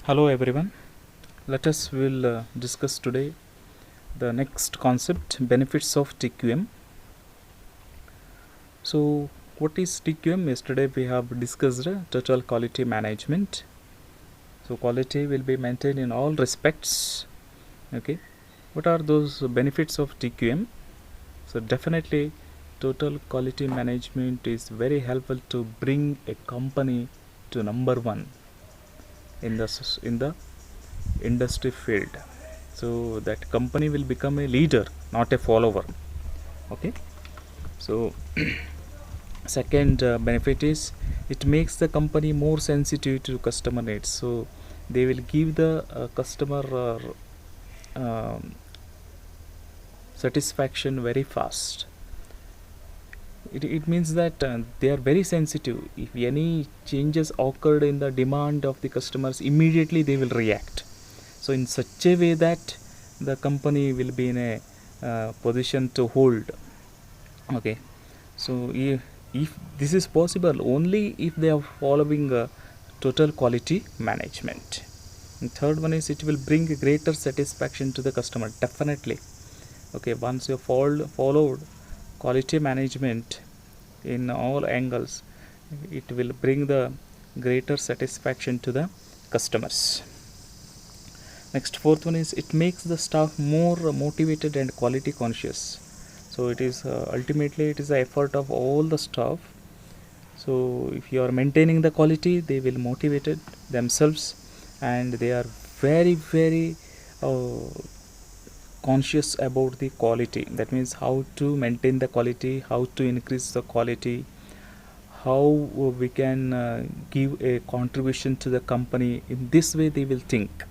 Hello everyone. Let us will discuss today the next concept, benefits of TQM. So what is TQM? Yesterday we have discussed total quality management. So quality will be maintained in all respects. Okay. What are those benefits of TQM? So definitely total quality management is very helpful to bring a company to number one in the industry field, so that company will become a leader, not a follower. Okay. So second benefit is it makes the company more sensitive to customer needs, so they will give the customer um, satisfaction very fast. It means that they are very sensitive. If any changes occurred in the demand of the customers, immediately they will react. So in such a way that the company will be in a position to hold. Okay. So if this is possible only if they are following total quality management. And third one is it will bring a greater satisfaction to the customer, definitely. Okay, once you followed quality management in all angles, it will bring the greater satisfaction to the customers. Next, fourth one is it makes the staff more motivated and quality conscious. So it is ultimately it is the effort of all the staff. So if you are maintaining the quality, they will motivated themselves, and they are very uh, conscious about the quality. That means how to maintain the quality, how to increase the quality, how we can give a contribution to the company. In this way they will think.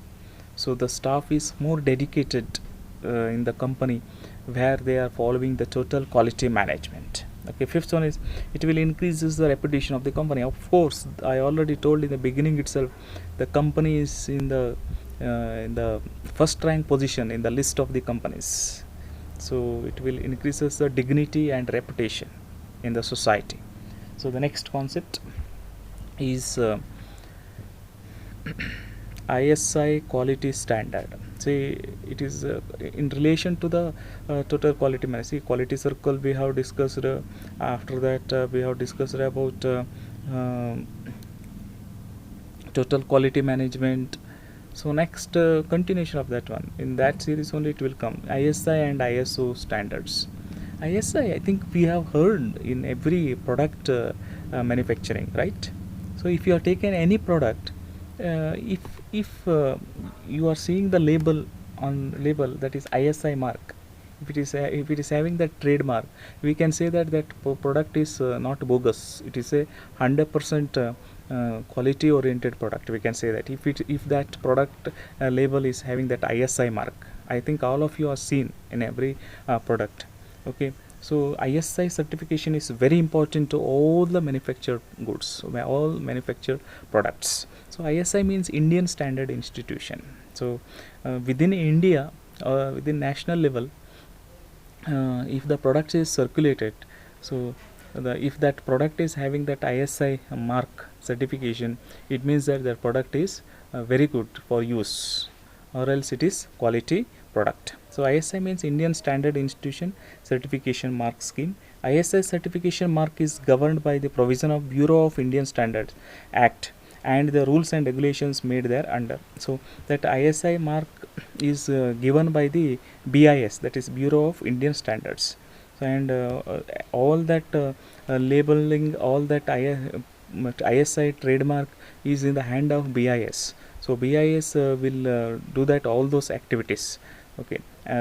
So the staff is more dedicated in the company where they are following the total quality management. Okay, fifth one is it will increases the reputation of the company. Of course, I already told in the beginning itself, the company is in the first rank position in the list of the companies. So it will increases the dignity and reputation in the society. So the next concept is ISI quality standard. See, it is in relation to the total quality management. See, quality circle we have discussed. After that, we have discussed about um, total quality management. So next continuation of that one. In that series only it will come ISI and ISO standards. ISI, I think we have heard in every product manufacturing, right? So if you are taken any product, if you are seeing the label on label, that is ISI mark, if it is having that trademark, we can say that product is not bogus. It is a 100% quality oriented product. We can say that if that product label is having that ISI mark, I think all of you are seen in every product. Okay. So ISI certification is very important to all the manufactured goods, all manufactured products. So ISI means Indian Standard Institution. So within India, within national level, if the product is circulated, so if that product is having that ISI mark certification, it means that the product is very good for use, or else it is quality product. So ISI means Indian Standard Institution Certification Mark Scheme. ISI certification mark is governed by the provision of Bureau of Indian Standards Act and the rules and regulations made there under. So that ISI mark is given by the BIS, that is Bureau of Indian Standards. So, and all that labeling, all that ISI trademark is in the hand of BIS. So BIS will do that all those activities. Okay,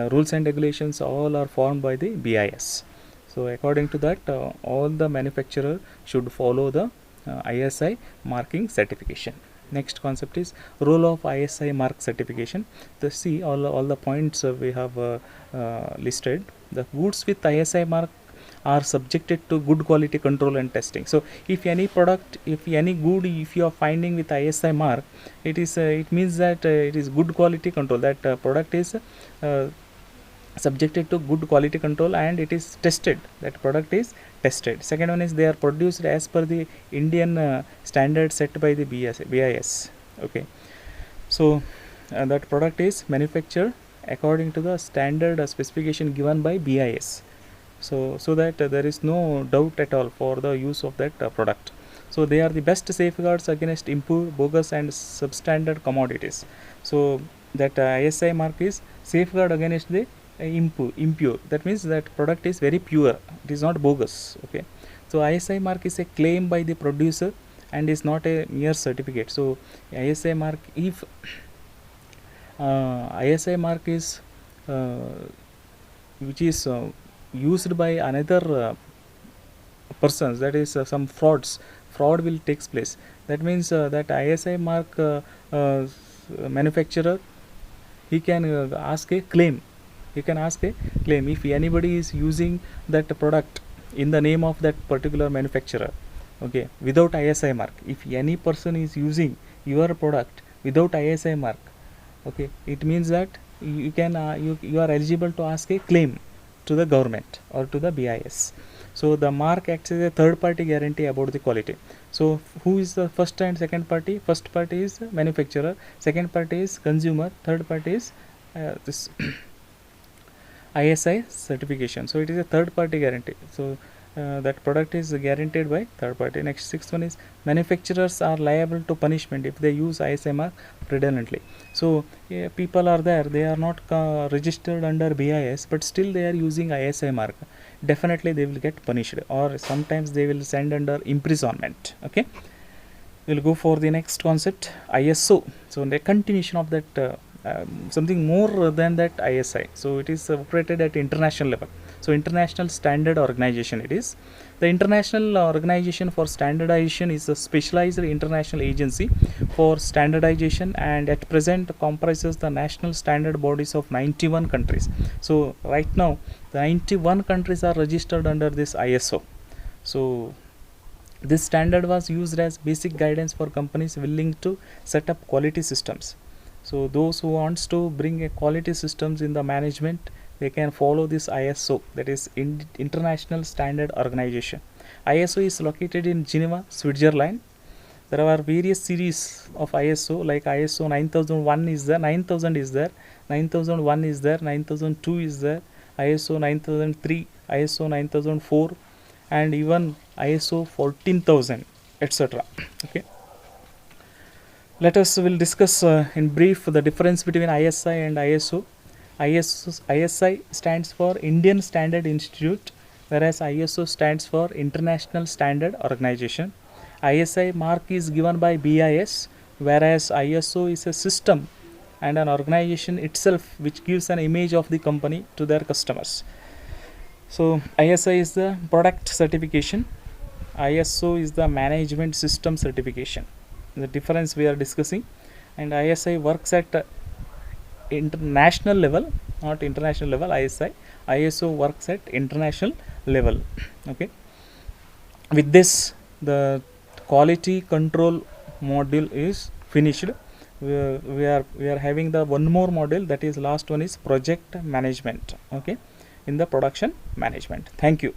rules and regulations all are formed by the BIS. So according to that, all the manufacturer should follow the ISI marking certification. Next concept is role of ISI mark certification. The see all the points we have listed. The goods with ISI mark are subjected to good quality control and testing. So if any product, if any good, if you are finding with ISI mark, it means that it is good quality control. That product is subjected to good quality control and it is tested. That product is tested. Second one is they are produced as per the Indian standard set by the BIS. Okay. So that product is manufactured according to the standard specification given by BIS. So that there is no doubt at all for the use of that product. So they are the best safeguards against impure, bogus and substandard commodities. So that ISI mark is safeguard against the impure. That means that product is very pure, it is not bogus. Okay. So ISI mark is a claim by the producer and is not a mere certificate. So ISI mark, if ISI mark is which is used by another persons, that is some fraud will takes place. That means that ISI mark manufacturer, he can ask a claim. He can ask a claim if anybody is using that product in the name of that particular manufacturer, okay, without ISI mark. If any person is using your product without ISI mark, okay, it means that you can you are eligible to ask a claim to the government or to the BIS. So the mark acts as a third party guarantee about the quality. So who is the first and second party? First party is manufacturer, second party is consumer, third party is this ISI certification. So it is a third party guarantee. So that product is guaranteed by third party. Next, sixth one is manufacturers are liable to punishment if they use ISI mark predominantly. So people are there, they are not registered under BIS, but still they are using ISI mark. Definitely they will get punished, or sometimes they will send under imprisonment. Okay, we'll go for the next concept, ISO. So the continuation of that something more than that ISI. So it is operated at international level. So international standard organization it is. The International Organization for Standardization is a specialized international agency for standardization, and at present comprises the national standard bodies of 91 countries. So right now the 91 countries are registered under this ISO. So this standard was used as basic guidance for companies willing to set up quality systems. So those who wants to bring a quality systems in the management, they can follow this ISO, that is International Standard Organization. ISO is located in Geneva, Switzerland. There are various series of ISO, like ISO 9001 is there, 9000 is there, 9001 is there, 9002 is there, ISO 9003, ISO 9004, and even ISO 14000, etc. Okay. Let us will discuss in brief the difference between ISI and ISO. ISI stands for Indian Standard Institute, whereas ISO stands for International Standard Organization. ISI mark is given by BIS, whereas ISO is a system and an organization itself which gives an image of the company to their customers. So ISI is the product certification, ISO is the management system certification. The difference we are discussing, and ISI works at international level, not international level. ISO works at international level. Okay, with this the quality control module is finished. We are having the one more module, that is last one is project management. Okay, in the production management. Thank you.